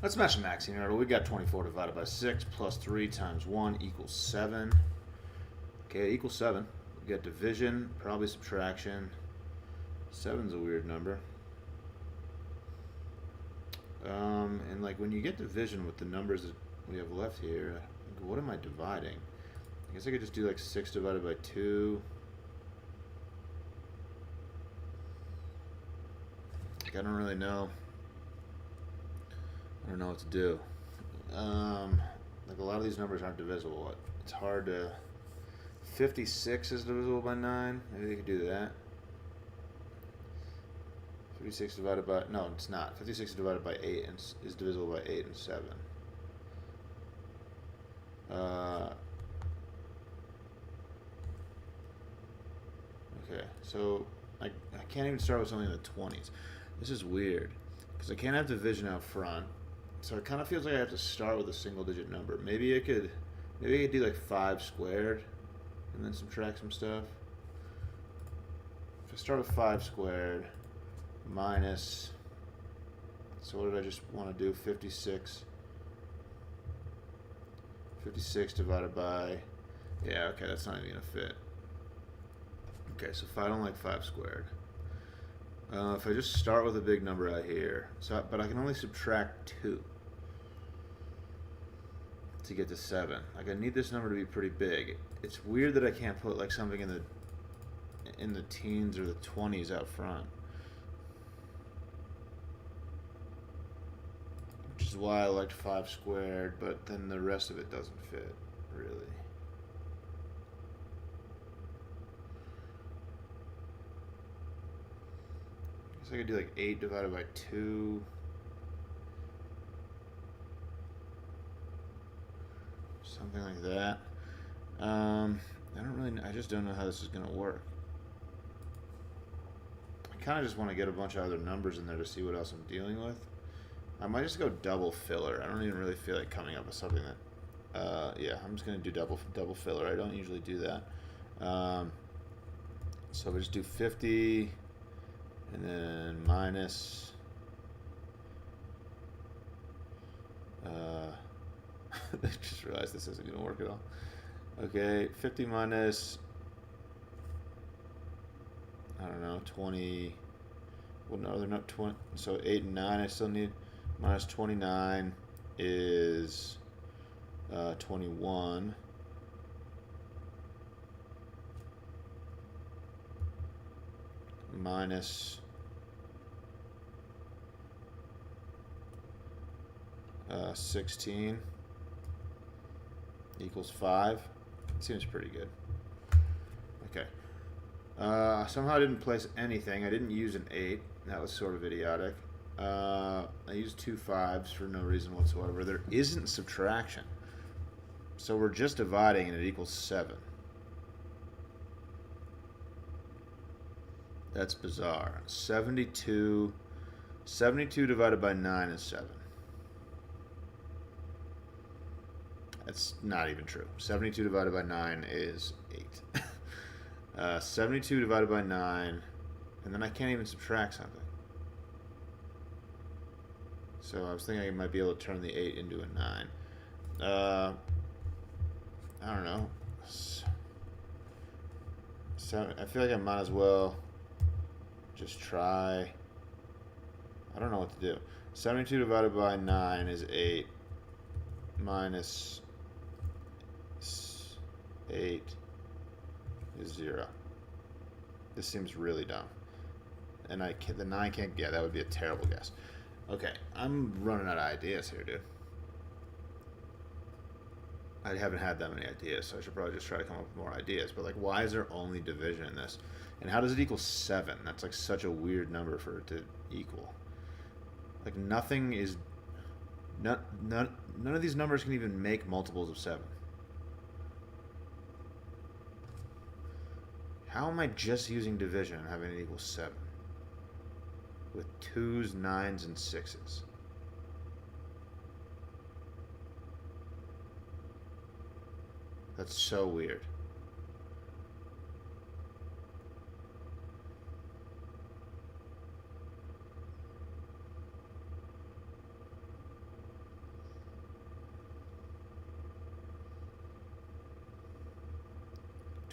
Let's match the maxing order. We got 24 divided by 6 plus 3 times 1 equals 7. Okay, equals 7. We got division, probably subtraction. 7's a weird number. And like when you get division with the numbers that we have left here, what am I dividing? I guess I could just do like 6 divided by 2. Like I don't really know. I don't know what to do. Like a lot of these numbers aren't divisible. It's hard to. 56 is divisible by 9. Maybe they could do that. 56 divided by, no, it's not. 56 divided by 8 is divisible by 8 and 7. Okay, so I can't even start with something in the 20s. This is weird, because I can't have division out front. So it kind of feels like I have to start with a single digit number. Maybe I could do like 5 squared and then subtract some stuff. If I start with 5 squared minus, so what did I just want to do? 56 divided by, yeah, okay, that's not even gonna fit. Okay, so if I don't like 5 squared, if I just start with a big number out here, but I can only subtract 2 to get to 7. Like I need this number to be pretty big. It's weird that I can't put like something in the teens or the 20s out front. Which is why I liked 5 squared, but then the rest of it doesn't fit, really. I guess I could do like 8 divided by 2. Something like that. I just don't know how this is going to work. I kind of just want to get a bunch of other numbers in there to see what else I'm dealing with. I might just go double filler. I don't even really feel like coming up with something that, yeah, I'm just going to do double filler. I don't usually do that. So we just do 50 and then minus, I just realized this isn't going to work at all. Okay, 50 minus, I don't know, 20, well no, they're not 20, so 8 and 9 I still need, minus 29 is 21. Minus 16 equals 5. Seems pretty good. Okay. Somehow I didn't place anything. I didn't use an 8. That was sort of idiotic. I used 2 5s for no reason whatsoever. There isn't subtraction. So we're just dividing and it equals 7. That's bizarre. 72 divided by 9 is 7. That's not even true. 72 divided by 9 is 8. 72 divided by 9, and then I can't even subtract something. So I was thinking I might be able to turn the 8 into a 9. I don't know. So I feel like I might as well just try. I don't know what to do. 72 divided by 9 is 8. Minus 8 is 0. This seems really dumb. And the 9 can't, yeah, that would be a terrible guess. Okay, I'm running out of ideas here, dude. I haven't had that many ideas, so I should probably just try to come up with more ideas. But like, why is there only division in this? And how does it equal 7? That's like such a weird number for it to equal. Like nothing is, none of these numbers can even make multiples of 7. How am I just using division and having it equal 7? With 2s, 9s, and 6s. That's so weird.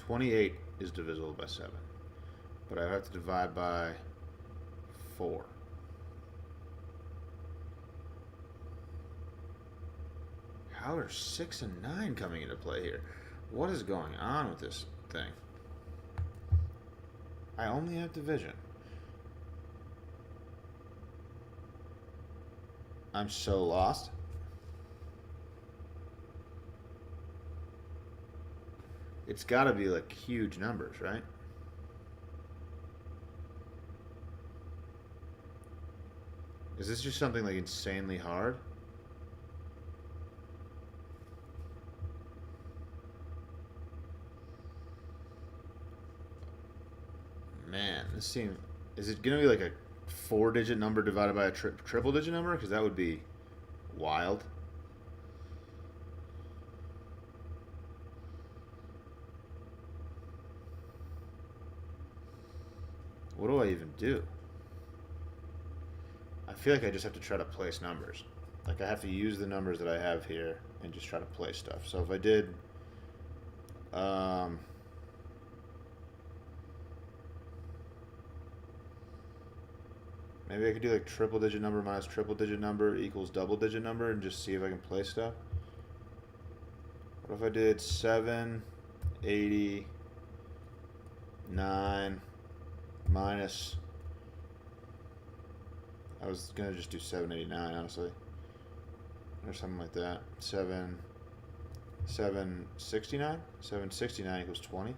28 is divisible by 7. But I have to divide by 4. How are 6 and 9 coming into play here? What is going on with this thing? I only have division. I'm so lost. It's got to be like huge numbers, right? Is this just something like insanely hard? Man, this seems... Is it going to be like a 4-digit number divided by a triple-digit number? Because that would be wild. What do I even do? I feel like I just have to try to place numbers. Like I have to use the numbers that I have here and just try to place stuff. So if I did... maybe I could do like triple-digit number minus triple-digit number equals double-digit number and just see if I can place stuff. What if I did 789 minus... I was going to just do 789, honestly. Or something like that. 769? 769 equals 20.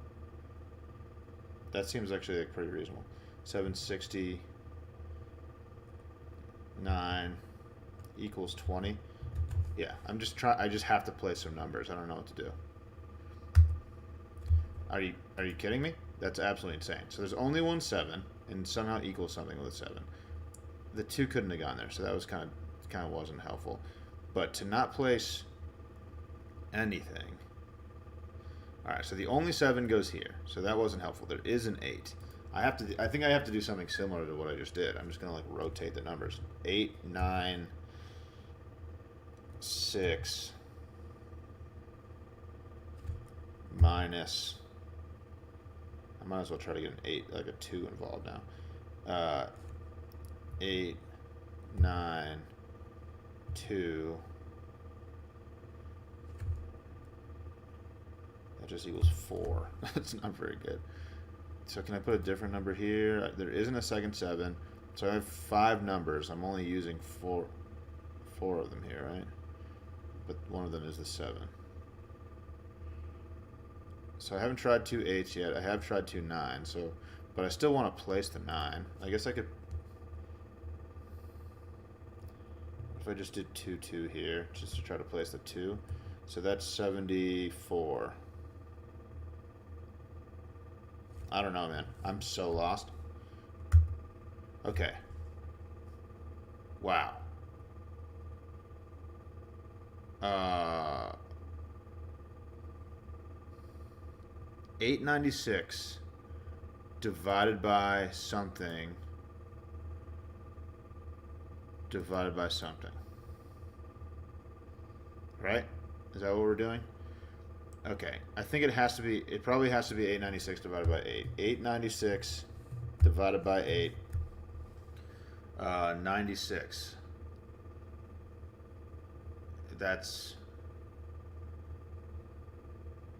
That seems actually like pretty reasonable. 769 equals 20. Yeah, I just have to place some numbers. I don't know what to do. Are you kidding me? That's absolutely insane. So there's only one 7 and somehow equals something with a 7. The 2 couldn't have gone there, so that was kind of wasn't helpful. But to not place anything. All right, so the only 7 goes here, so that wasn't helpful. There is an 8. I think I have to do something similar to what I just did. I'm just gonna like rotate the numbers. 8, 9, 6 minus. I might as well try to get an 8, like a 2 involved now. 8, 9, 2. That just equals 4. That's not very good. So can I put a different number here? There isn't a second 7. So I have 5 numbers. I'm only using four of them here, right? But one of them is the 7. So I haven't tried 2 8s yet. I have tried 2 9s. So, but I still want to place the 9. I guess I could... If I just did 2 2 here, just to try to place the 2. So that's 74. I don't know, man. I'm so lost. Okay. Wow. 896 divided by something divided by something. Right? Is that what we're doing? Okay. I think it probably has to be 896 divided by 8. 896 divided by 8. 96. That's...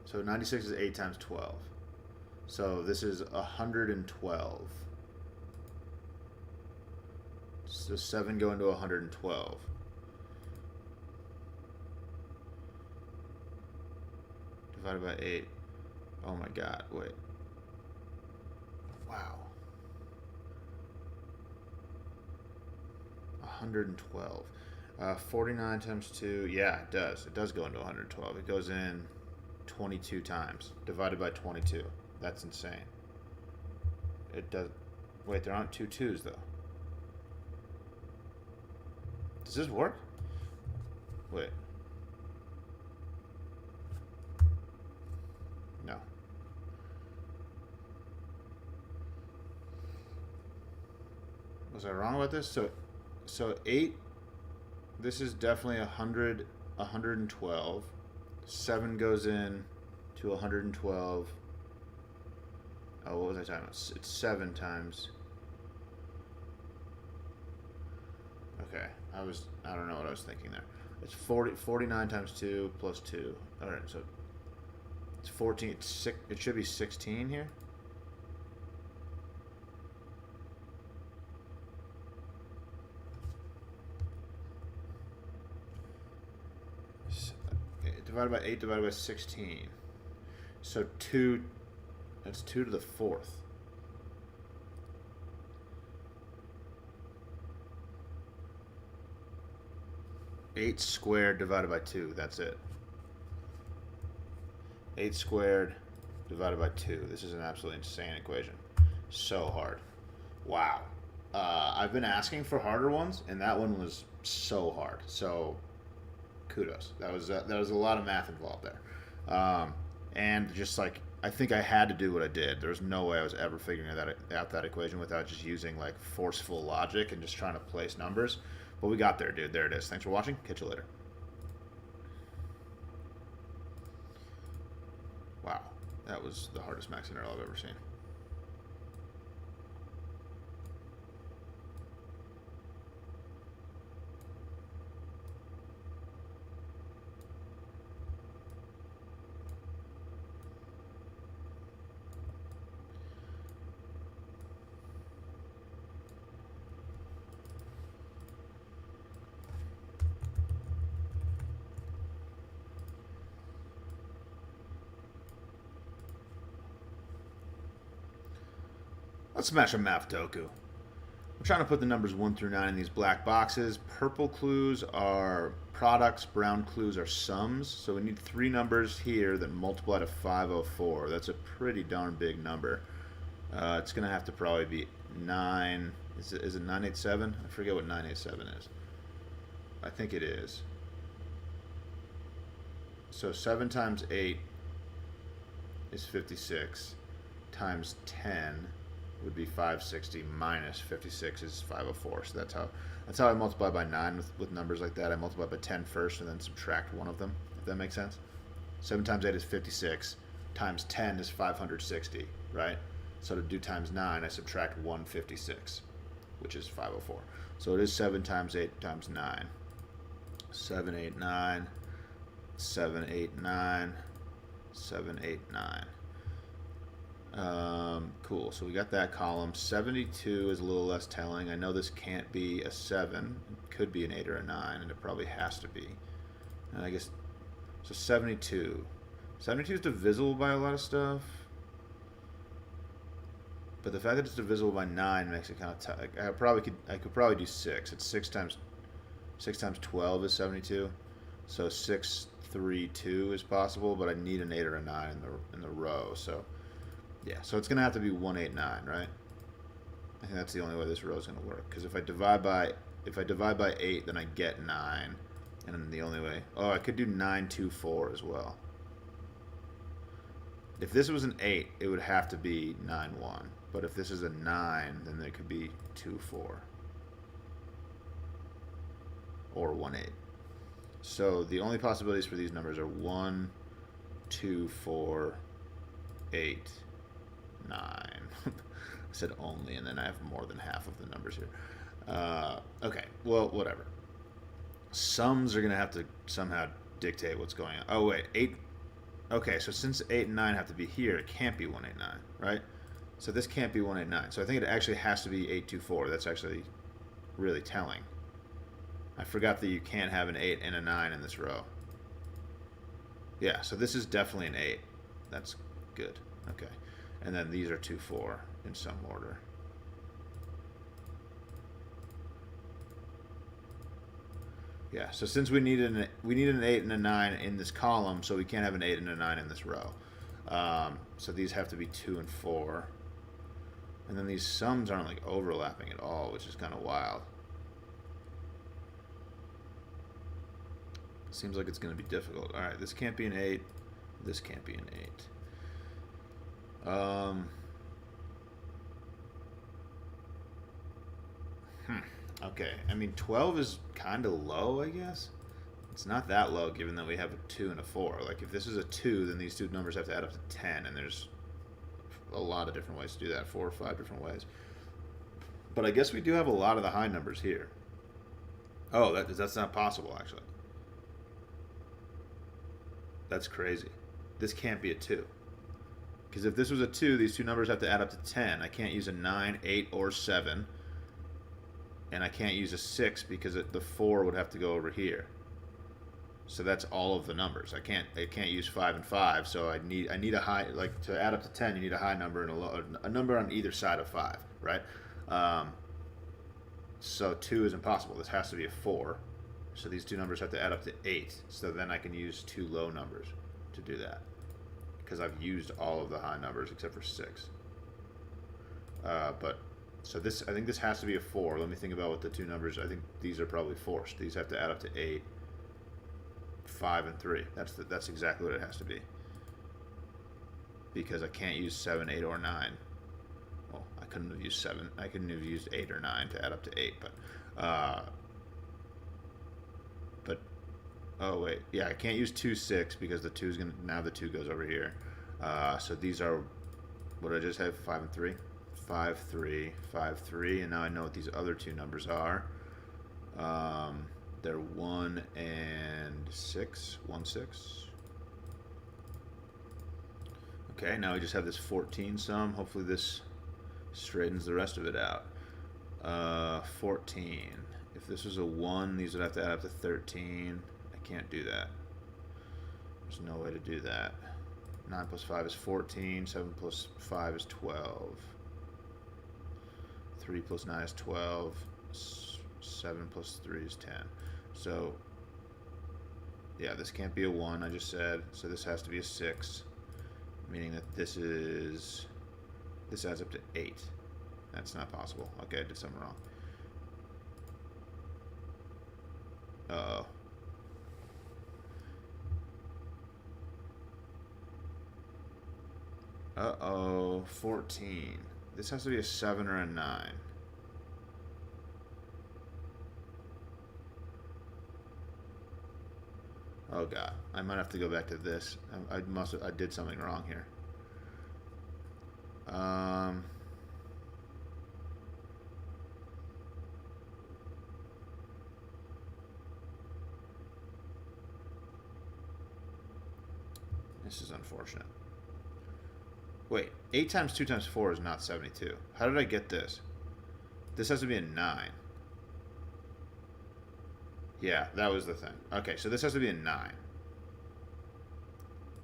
So 96 is 8 times 12. So this is 112. So 7 go into 112. Divided by 8. Oh my god, wait. Wow. 112. 49 times 2. Yeah, it does. It does go into 112. It goes in 22 times. Divided by 22. That's insane. It does... Wait, there aren't 2 2s, though. Does this work? Wait. No. Was I wrong about this? So 8, this is definitely 100, 112. 7 goes in to 112. Oh, what was I talking about? It's 7 times. Okay, I don't know what I was thinking there. It's 49 times 2 plus 2. Alright, so it's 14. It should be 16 here. Divided by 8 divided by 16. So 2, that's 2 to the 4th. Eight squared divided by 2, that's it. 8 squared divided by 2. This is an absolutely insane equation. So hard. Wow. I've been asking for harder ones, and that one was so hard. So kudos. That was a lot of math involved there, and just like I think I had to do what I did. There was no way I was ever figuring that equation without just using like forceful logic and just trying to place numbers. But we got there, dude. There it is. Thanks for watching. Catch you later. Wow, that was the hardest max integral I've ever seen. Let's smash a math doku. I'm trying to put the numbers 1 through 9 in these black boxes. Purple clues are products, brown clues are sums. So we need 3 numbers here that multiply to 504. That's a pretty darn big number. It's going to have to probably be 9. Is it 987? I forget what 987 is. I think it is. So 7 times 8 is 56 times 10 would be 560 minus 56 is 504. So that's how I multiply by 9 with numbers like that. I multiply by 10 first and then subtract one of them, if that makes sense. 7 times 8 is 56. Times 10 is 560, right? So to do times 9, I subtract 156, which is 504. So it is 7 times 8 times 9. 7, 8, 9. 7, 8, 9. 7, 8, 9. Cool. So we got that column. 72 is a little less telling. I know this can't be a 7. It could be an 8 or a 9, and it probably has to be. And I guess so. 72. 72 is divisible by a lot of stuff, but the fact that it's divisible by 9 makes it kind of tough. I could probably do 6. It's 6 times 12 is 72. So 6, 3, 2 is possible, but I need an 8 or a 9 in the row. So yeah, so it's gonna have to be 189, right? I think that's the only way this row is gonna work. Because if I divide by 8, then I get 9, and then the only way. Oh, I could do 924 as well. If this was an 8, it would have to be 91. But if this is a 9, then there could be 24 or 18. So the only possibilities for these numbers are 1, 2, 4, 8, 9. I said only, and then I have more than half of the numbers here. Okay, well, whatever. Sums are going to have to somehow dictate what's going on. Oh, wait, 8. Okay, so since 8 and 9 have to be here, it can't be 189, right? So this can't be 189. So I think it actually has to be 824. That's actually really telling. I forgot that you can't have an 8 and a 9 in this row. Yeah, so this is definitely an 8. That's good. Okay. And then these are 2, 4 in some order. Yeah, so since we need an 8 and a 9 in this column, so we can't have an 8 and a 9 in this row. So these have to be 2 and 4. And then these sums aren't like overlapping at all, which is kind of wild. Seems like it's going to be difficult. All right, this can't be an 8. This can't be an 8. Okay, I mean 12 is kind of low, I guess. It's not that low given that we have a 2 and a 4. Like if this is a 2, then these two numbers have to add up to 10, and there's a lot of different ways to do that, 4 or 5 different ways. But I guess we do have a lot of the high numbers here. Oh, that's not possible, actually. That's crazy. This can't be a 2. Because if this was a 2, these two numbers have to add up to 10. I can't use a 9, 8, or 7. And I can't use a 6 because the 4 would have to go over here. So that's all of the numbers. I can't use 5 and 5. So I need a high, like to add up to 10, you need a high number and a number on either side of 5, right? So 2 is impossible. This has to be a 4. So these two numbers have to add up to 8. So then I can use 2 low numbers to do that, because I've used all of the high numbers except for 6. So this, I think this has to be a 4. Let me think about what the two numbers. I think these are probably 4. So these have to add up to 8, 5, and 3. That's exactly what it has to be. Because I can't use 7, 8, or 9. Well, I couldn't have used 7. I couldn't have used 8 or 9 to add up to 8. But oh wait, yeah, I can't use 2, 6 because the 2 is gonna, now the 2 goes over here. So these are, what did I just have? 5 and 3. 5, 3, 5, 3, and now I know what these other two numbers are. They're 1 and 6. 1, 6. Okay, now we just have this 14 sum. Hopefully this straightens the rest of it out. 14. If this was a 1, these would have to add up to 13. I can't do that. There's no way to do that. 9 plus 5 is 14. 7 plus 5 is 12. 3 plus 9 is 12. 7 plus 3 is 10. So, yeah, this can't be a 1, I just said. So this has to be a 6. Meaning that this adds up to 8. That's not possible. Okay, I did something wrong. Uh-oh. Uh-oh. 14. This has to be a 7 or a 9. Oh god, I might have to go back to this. I did something wrong here. This is unfortunate. Wait, 8 times 2 times 4 is not 72. How did I get this? This has to be a 9. Yeah, that was the thing. Okay, so this has to be a 9.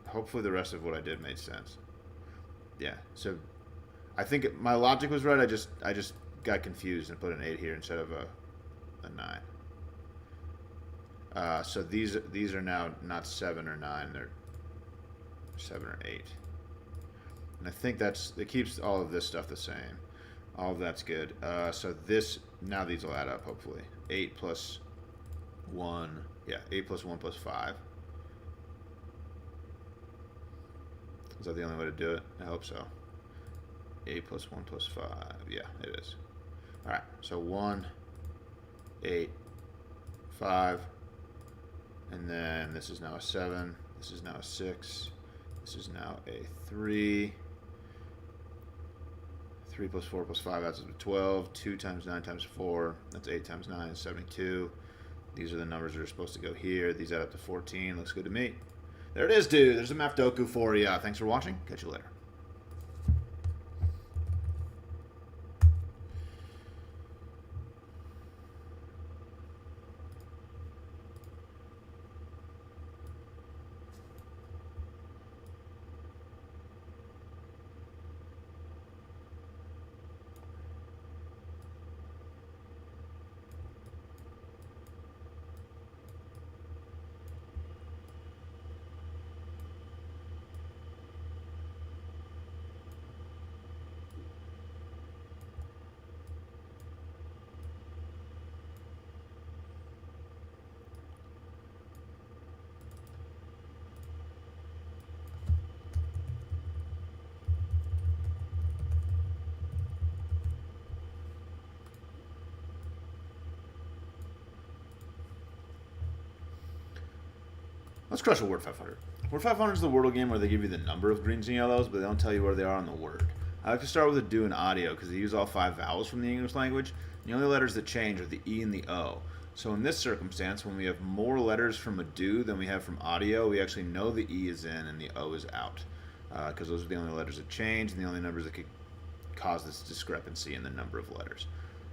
Hopefully the rest of what I did made sense. Yeah, so I think my logic was right. I just got confused and put an 8 here instead of a 9. So these are now not 7 or 9. They're 7 or 8. And I think it keeps all of this stuff the same. All of that's good. So now these will add up, hopefully. 8 plus 1. Yeah, 8 plus 1 plus 5. Is that the only way to do it? I hope so. 8 plus 1 plus 5. Yeah, it is. Alright, so 1, 8, 5. And then this is now a 7. This is now a 6. This is now a 3. 3 plus 4 plus 5, that's 12. 2 times 9 times 4, that's 8 times 9 is 72. These are the numbers that are supposed to go here. These add up to 14. Looks good to me. There it is, dude. There's a Math Doku for you. Thanks for watching. Catch you later. Let's crush a Word 500. Word 500 is the Wordle game where they give you the number of greens and yellows, but they don't tell you where they are on the word. I like to start with a do in audio because they use all 5 vowels from the English language. The only letters that change are the E and the O. So in this circumstance, when we have more letters from a do than we have from audio, we actually know the E is in and the O is out. Because those are the only letters that change and the only numbers that could cause this discrepancy in the number of letters.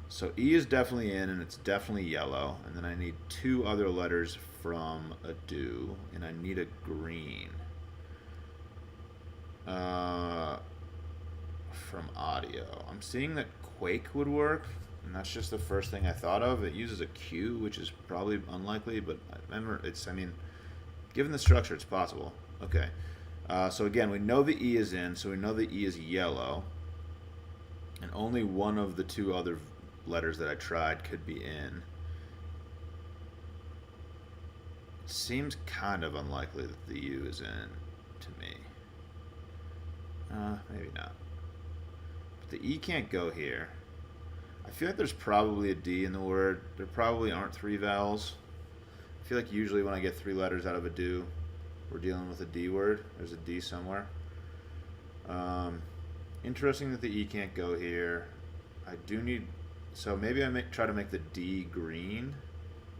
So E is definitely in and it's definitely yellow. And then I need 2 other letters from a do, and I need a green. From audio. I'm seeing that Quake would work, and that's just the first thing I thought of. It uses a Q, which is probably unlikely, but I mean, given the structure, it's possible. Okay. So again, we know the E is in, so we know the E is yellow, and only one of the 2 other letters that I tried could be in. It seems kind of unlikely that the U is in to me. Maybe not. But the E can't go here. I feel like there's probably a D in the word. There probably aren't 3 vowels. I feel like usually when I get 3 letters out of a do, we're dealing with a D word. There's a D somewhere. Interesting that the E can't go here. I do need... So maybe I try to make the D green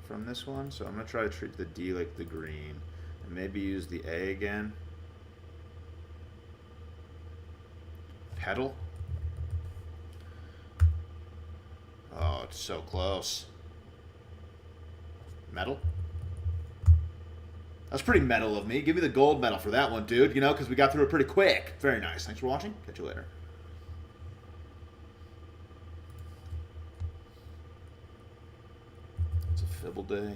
from this one. So I'm going to try to treat the D like the green. And maybe use the A again. Pedal. Oh, it's so close. Metal. That's pretty metal of me. Give me the gold medal for that one, dude. You know, because we got through it pretty quick. Very nice. Thanks for watching. Catch you later. It's a Fibble day.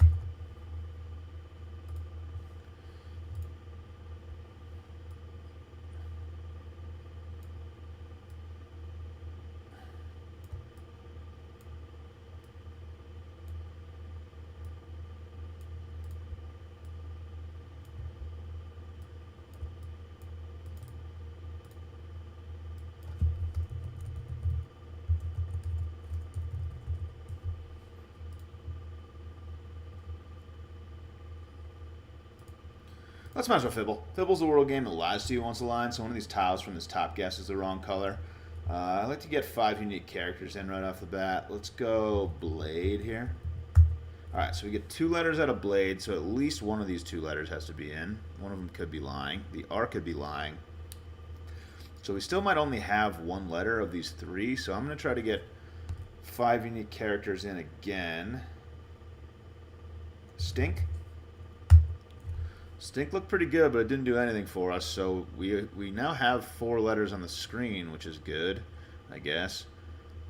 Let's smash a Fibble. Fibble's a word game that lies to you once a line, so one of these tiles from this top guess is the wrong color. I like to get 5 unique characters in right off the bat. Let's go Blade here. Alright, so we get 2 letters out of Blade, so at least one of these 2 letters has to be in. One of them could be lying. The R could be lying. So we still might only have 1 letter of these 3, so I'm going to try to get 5 unique characters in again. Stink. Stink looked pretty good, but it didn't do anything for us, so we now have 4 letters on the screen, which is good, I guess.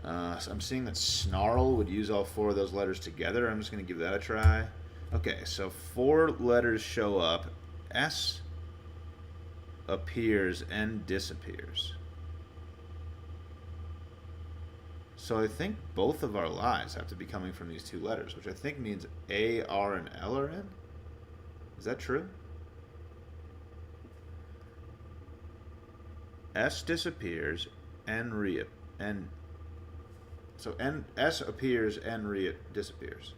So I'm seeing that Snarl would use all 4 of those letters together. I'm just going to give that a try. Okay, so 4 letters show up. S appears and disappears. So I think both of our lies have to be coming from these 2 letters, which I think means A, R, and L are in. Is that true? S disappears, so S appears and disappears.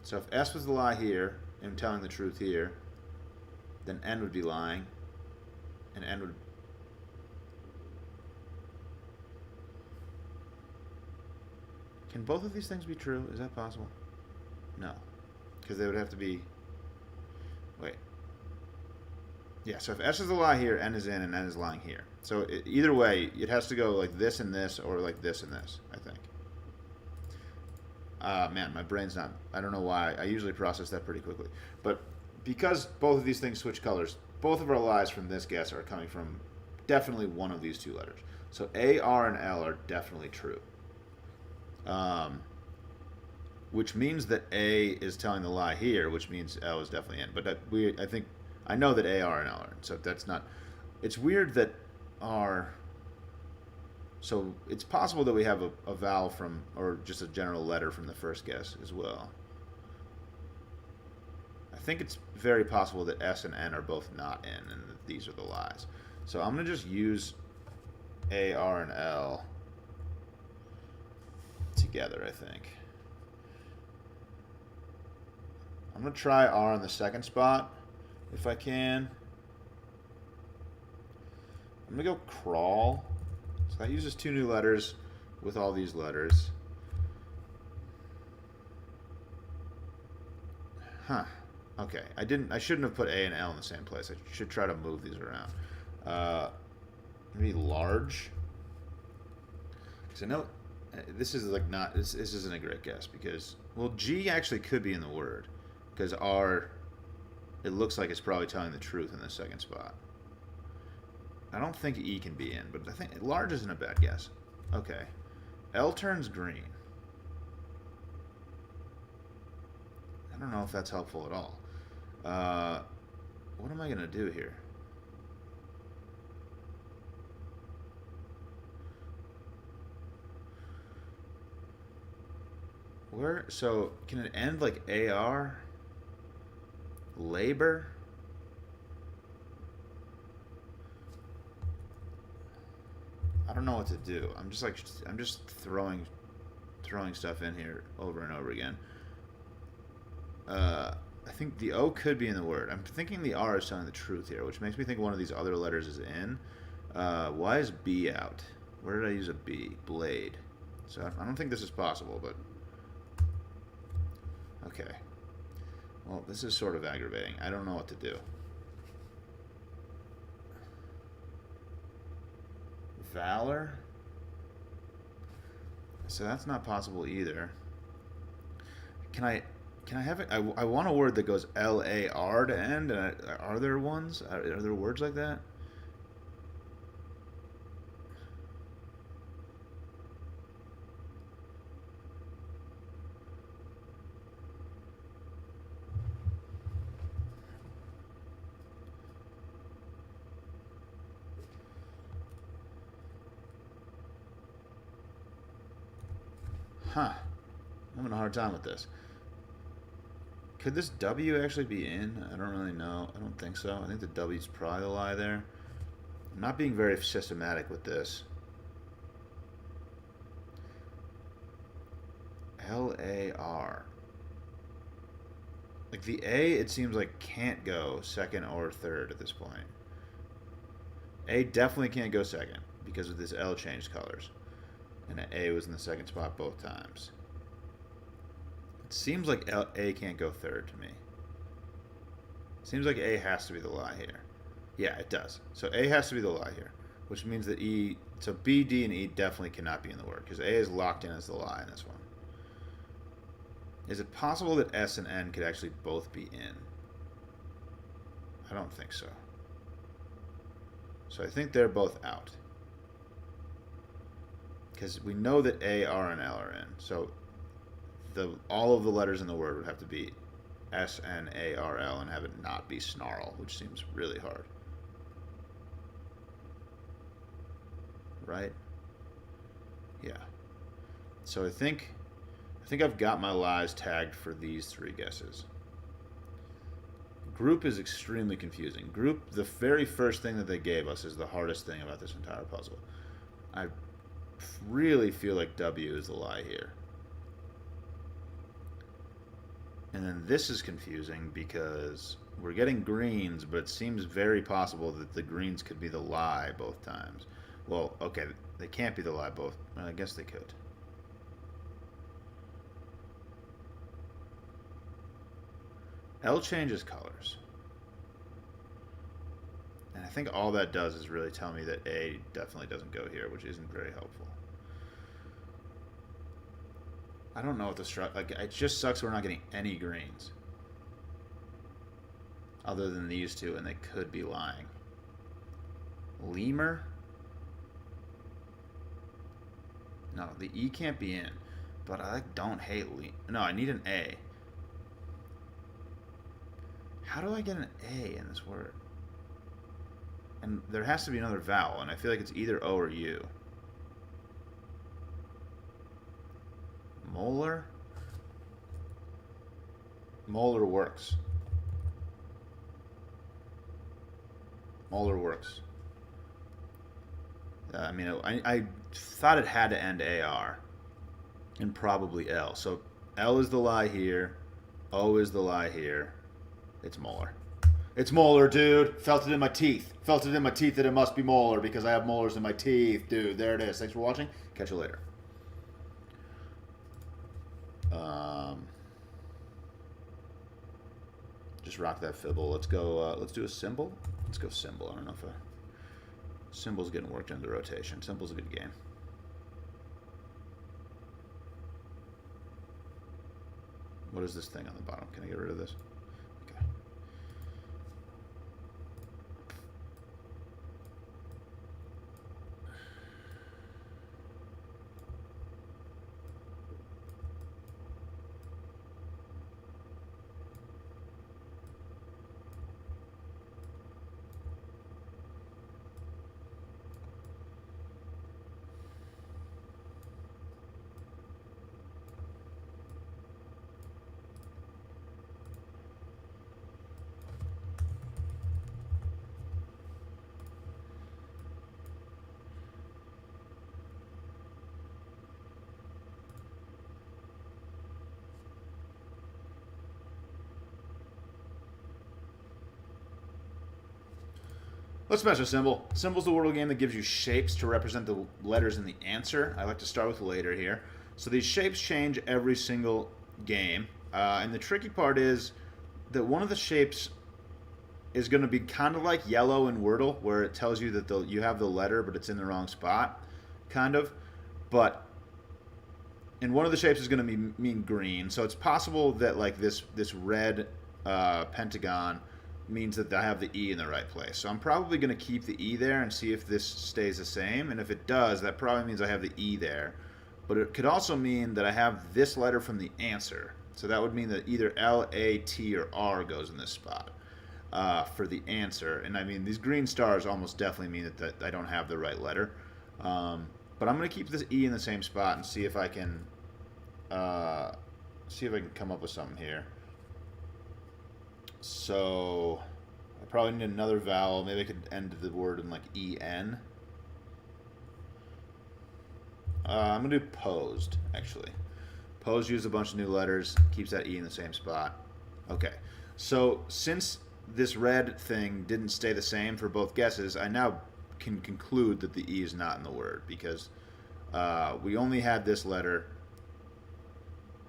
So if S was the lie here, and telling the truth here, then N would be lying, and N would... Can both of these things be true? Is that possible? No. Because they would have to be... Wait. Yeah, so if S is the lie here, N is in, and N is lying here. So either way, it has to go like this and this, or like this and this, I think. Man, my brain's not... I don't know why. I usually process that pretty quickly. But because both of these things switch colors, both of our lies from this guess are coming from definitely one of these 2 letters. So A, R, and L are definitely true. Which means that A is telling the lie here, which means L is definitely in. But I know that A, R, and L are in, so that's not... It's weird that R... So it's possible that we have a vowel from, or just a general letter from the first guess as well. I think it's very possible that S and N are both not in, and that these are the lies. So I'm going to just use A, R, and L together, I think. I'm going to try R on the second spot, if I can. I'm going to go crawl. So that uses 2 new letters with all these letters. Huh. Okay. I shouldn't have put A and L in the same place. I should try to move these around. Maybe large. Because I know this is like not, this isn't a great guess because, well, G actually could be in the word. Because R, it looks like it's probably telling the truth in the second spot. I don't think E can be in, but I think large isn't a bad guess. Okay. L turns green. I don't know if that's helpful at all. What am I going to do here? Where? So, can it end like AR? Labor? I don't know what to do. I'm just throwing stuff in here over and over again. I think the O could be in the word. I'm thinking the R is telling the truth here, which makes me think one of these other letters is in. Why is B out? Where did I use a B? Blade. So I don't think this is possible, but okay. Well, this is sort of aggravating. I don't know what to do. Valor. So that's not possible either. Can I have it? I want a word that goes LAR to end. Are there ones? Are there words like that? Huh. I'm having a hard time with this. Could this W actually be in? I don't really know. I don't think so. I think the W's probably the lie there. I'm not being very systematic with this. LAR. Like the A, it seems like can't go second or third at this point. A definitely can't go second because of this L changed colors. And A was in the second spot both times. It seems like A can't go third to me. Seems like A has to be the lie here. Yeah, it does. So A has to be the lie here, which means that E, so B, D, and E definitely cannot be in the word because A is locked in as the lie in this one. Is it possible that S and N could actually both be in? I don't think so. So I think they're both out. Because we know that A, R, and L are in. So all of the letters in the word would have to be S, N, A, R, L and have it not be snarl, which seems really hard. Right? Yeah. So I think I've got my lies tagged for these 3 guesses. Group is extremely confusing. Group, the very first thing that they gave us is the hardest thing about this entire puzzle. I really feel like W is the lie here. And then this is confusing because we're getting greens, but it seems very possible that the greens could be the lie both times. Well, okay, they can't be the lie both. Well, I guess they could. L changes colors. And I think all that does is really tell me that A definitely doesn't go here, which isn't very helpful. I don't know what the like. It just sucks we're not getting any greens. Other than these 2, and they could be lying. Lemur? No, the E can't be in. But I don't hate lemur. No, I need an A. How do I get an A in this word? And there has to be another vowel, and I feel like it's either O or U. Molar? Molar works. Molar works. I mean, I thought it had to end AR. And probably L. So L is the lie here. O is the lie here. It's molar. It's molar, dude. Felt it in my teeth. Felt it in my teeth that it must be molar because I have molars in my teeth, dude. There it is. Thanks for watching. Catch you later. Just rock that fibble. Let's go. Let's do a symbol. Let's go symbol. I don't know if symbol's getting worked into rotation. Symbol's a good game. What is this thing on the bottom? Can I get rid of this? Okay. Let's smash a symbol. Symbol's the Wordle game that gives you shapes to represent the letters in the answer. I like to start with later here. So these shapes change every single game. And the tricky part is that one of the shapes is going to be kind of like yellow in Wordle, where it tells you that you have the letter, but it's in the wrong spot, kind of. But and one of the shapes is going to mean green. So it's possible that like this red pentagon means that I have the E in the right place. So I'm probably going to keep the E there and see if this stays the same. And if it does, that probably means I have the E there. But it could also mean that I have this letter from the answer. So that would mean that either L, A, T, or R goes in this spot for the answer. And I mean, these green stars almost definitely mean that I don't have the right letter. But I'm going to keep this E in the same spot and see if I can come up with something here. So I probably need another vowel. Maybe I could end the word in like E-N. I'm going to do posed, actually. Posed uses a bunch of new letters, keeps that E in the same spot. Okay, so since this red thing didn't stay the same for both guesses, I now can conclude that the E is not in the word because we only had this letter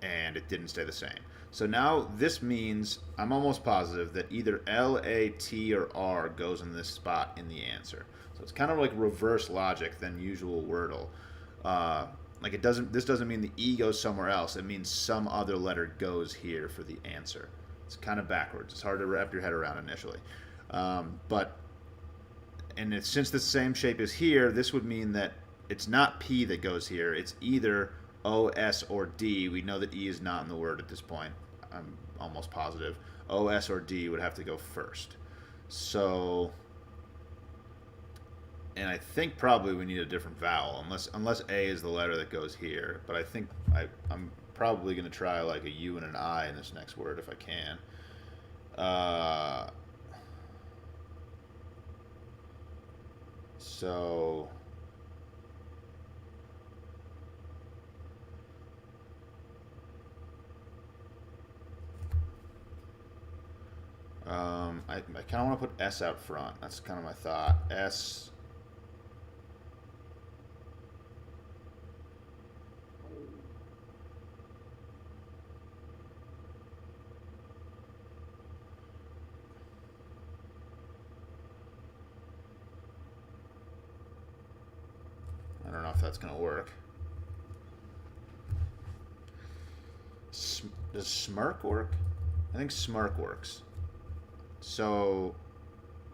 and it didn't stay the same. So now this means I'm almost positive that either L, A, T, or R goes in this spot in the answer. So it's kind of like reverse logic than usual Wordle. Like this doesn't mean the E goes somewhere else. It means some other letter goes here for the answer. It's kind of backwards. It's hard to wrap your head around initially. Since the same shape is here, this would mean that it's not P that goes here. It's either O, S, or D. We know that E is not in the word at this point. I'm almost positive. O, S, or D would have to go first. So, and I think probably we need a different vowel, unless A is the letter that goes here. But I think I'm probably going to try like a U and an I in this next word if I can. So... I kind of want to put S out front. That's kind of my thought. S. I don't know if that's going to work. Does smirk work? I think smirk works. So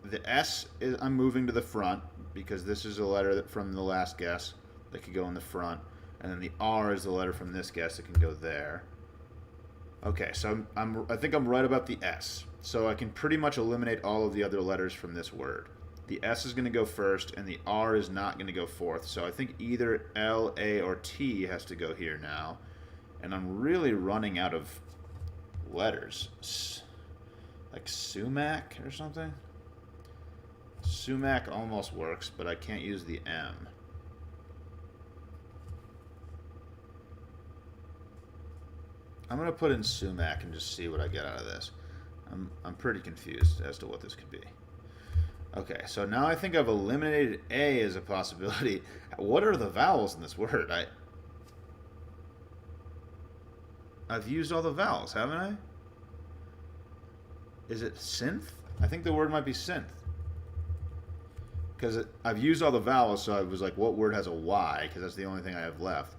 the S is I'm moving to the front because this is a letter from the last guess that could go in the front, and then the R is the letter from this guess that can go there. Okay, so I think I'm right about the S. So I can pretty much eliminate all of the other letters from this word. The S is going to go first, and the R is not going to go fourth. So I think either L, A, or T has to go here now, and I'm really running out of letters. Like sumac or something? Sumac almost works, but I can't use the M. I'm going to put in sumac and just see what I get out of this. I'm pretty confused as to what this could be. Okay, so now I think I've eliminated A as a possibility. What are the vowels in this word? I've used all the vowels, haven't I? Is it synth? I think the word might be synth. Because I've used all the vowels, so I was like, what word has a Y? Because that's the only thing I have left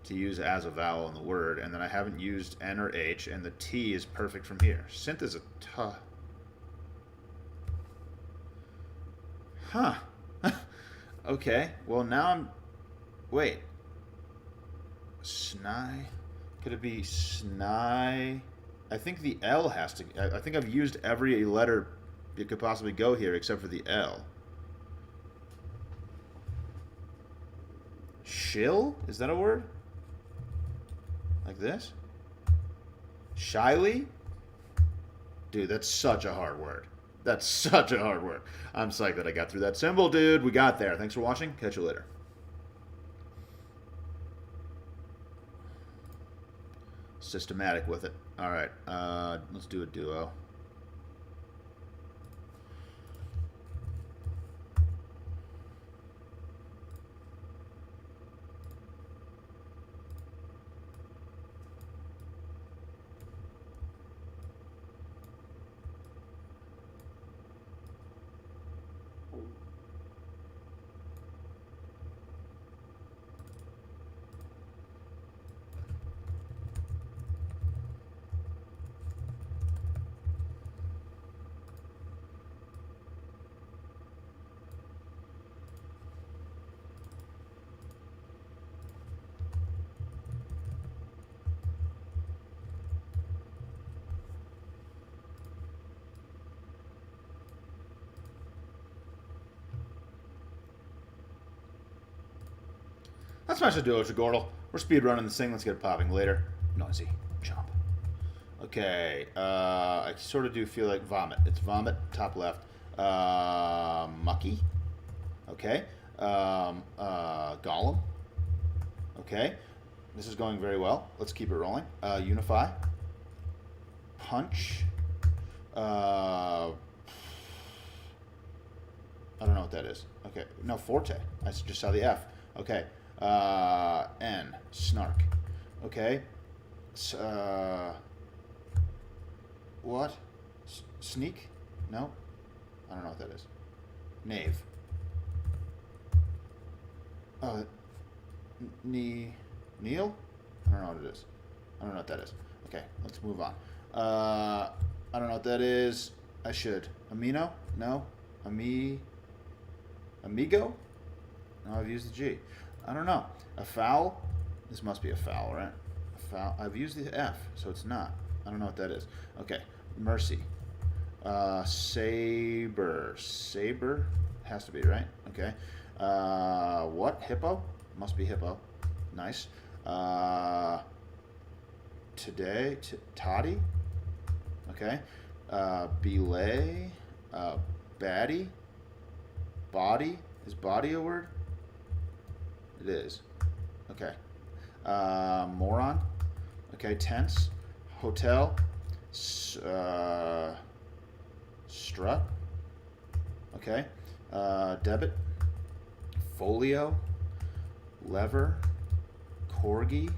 to use as a vowel in the word. And then I haven't used N or H, and the T is perfect from here. Synth is a T. Huh. Okay, well now I'm... Wait. Sny? Could it be sny? I think the L has to... I think I've used every letter that could possibly go here except for the L. Shill? Is that a word? Like this? Shyly? Dude, that's such a hard word. That's such a hard word. I'm psyched that I got through that symbol, dude. We got there. Thanks for watching. Catch you later. Systematic with it. All right. Let's do a duo. Let's smash the duo to Wordle. We're speedrunning this thing. Let's get it popping later. Noisy. Chomp. Okay. I sort of do feel like vomit. It's vomit, top left. Mucky. Okay. Golem. Okay. This is going very well. Let's keep it rolling. Unify. Punch. I don't know what that is. Okay. No, Forte. I just saw the F. Okay. N. Snark. Okay. What? Sneak? No? I don't know what that is. Knave. Neil? I don't know what it is. I don't know what that is. Okay, let's move on. I don't know what that is. I should. Amino? No? Amigo? No, I've used the G. I don't know. A foul? This must be a foul, right? A foul. I've used the F, so it's not. I don't know what that is. Okay. Mercy. Saber. Saber? Has to be, right? Okay. What? Hippo? Must be hippo. Nice. Today? Toddy? Okay. Belay? Baddie? Body? Is body a word? It is. Okay. Moron. Okay. Tense. Hotel. Strut. Okay. Debit. Folio. Lever. Corgi.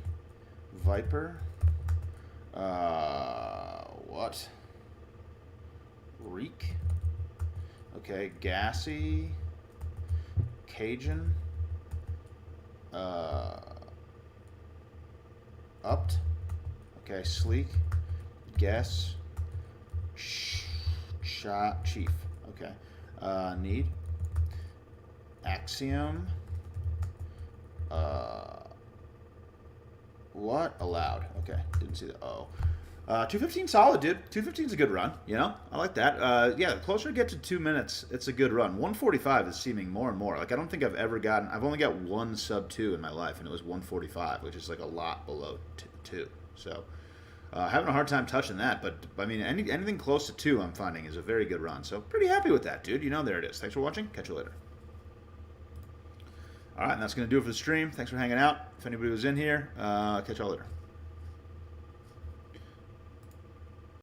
Viper. What? Reek. Okay. Gassy. Cajun. Upped. Okay, sleek. Guess. Shot. Chief. Okay. Need. Axiom. What? Allowed. Okay, didn't see the O. 215 solid, dude. 215 is a good run, you know? I like that. Yeah, the closer I get to 2 minutes, it's a good run. 145 is seeming more and more. Like, I don't think I've only got one sub 2 in my life, and it was 145, which is like a lot below 2. So, having a hard time touching that, but, I mean, anything close to 2 I'm finding is a very good run. So, pretty happy with that, dude. You know, there it is. Thanks for watching. Catch you later. All right, and that's going to do it for the stream. Thanks for hanging out. If anybody was in here, catch y'all later.